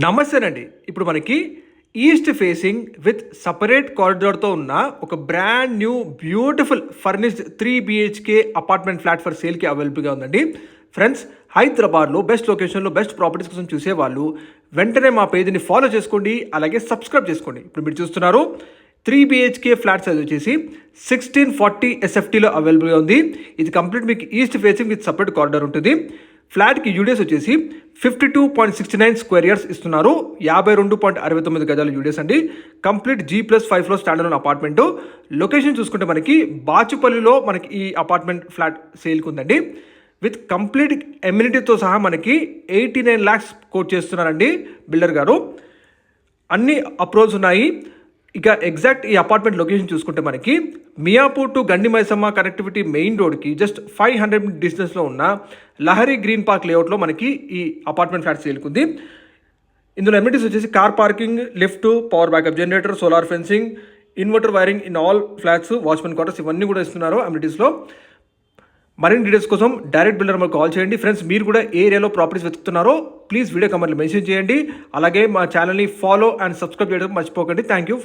నమస్తేనండి. ఇప్పుడు మనకి east facing with separate కారిడార్తో ఉన్న ఒక brand new beautiful furnished 3 BHK apartment flat for సేల్కి అవైలబుల్గా ఉందండి. ఫ్రెండ్స్, హైదరాబాద్లో బెస్ట్ లొకేషన్లో బెస్ట్ ప్రాపర్టీస్ కోసం చూసేవాళ్ళు వెంటనే మా పేజ్ని ఫాలో చేసుకోండి, అలాగే సబ్స్క్రైబ్ చేసుకోండి. ఇప్పుడు మీరు చూస్తున్నారు 3 BHK ఫ్లాట్ సైజ్ వచ్చేసి 1640 SFTలో అవైలబుల్గా ఉంది. ఇది కంప్లీట్ మీకు east facing with separate corridor ఉంటుంది. ఫ్లాట్కి యూడిఎస్ వచ్చేసి 52.69 స్క్వేర్ ఇయర్స్ ఇస్తున్నారు. 52.69 గజాల యూడిఎస్ అండి. Complete G+5 floor standard apartment. Location చూసుకుంటే మనకి బాచుపల్లిలో మనకి ఈ అపార్ట్మెంట్ ఫ్లాట్ సేల్కి ఉందండి. విత్ కంప్లీట్ ఎమ్యూనిటీతో సహా మనకి 89 lakhs కోట్ చేస్తున్నారండి బిల్డర్ గారు. అన్ని అప్రూవల్స్ ఉన్నాయి. ఇక ఎగ్జాక్ట్ ఈ అపార్ట్మెంట్ లొకేషన్ చూసుకుంటే మనకి Miyapur to Gandi Maisamma connectivity main రోడ్కి జస్ట్ 500 డిస్టెన్స్లో ఉన్న లహరి గ్రీన్ పార్క్ లేఅవుట్లో మనకి ఈ అపార్ట్మెంట్ ఫ్లాట్ సేల్కుంది. ఇందులో ఎమ్యూనిటీస్ వచ్చేసి car parking, lift, power backup generator, solar fencing, inverter wiring in all flats, watchmen quarters ఇవన్నీ కూడా ఇస్తున్నారు అమ్యూనిటీస్లో. మరిన్ని డీటెయిల్స్ కోసం డైరెక్ట్ బిల్డర్ నెంబర్ కాల్ చేయండి. ఫ్రెండ్స్, మీరు కూడా ఏ ఏరియాలో ప్రాపర్టీస్ వెతుకుతున్నారో ప్లీజ్ వీడియో కమెంట్లో మెన్షన్ చేయండి. అలాగే మా ఛానల్ని ఫాలో అండ్ సబ్స్క్రైబ్ చేయడం మర్చిపోకండి. Thank you.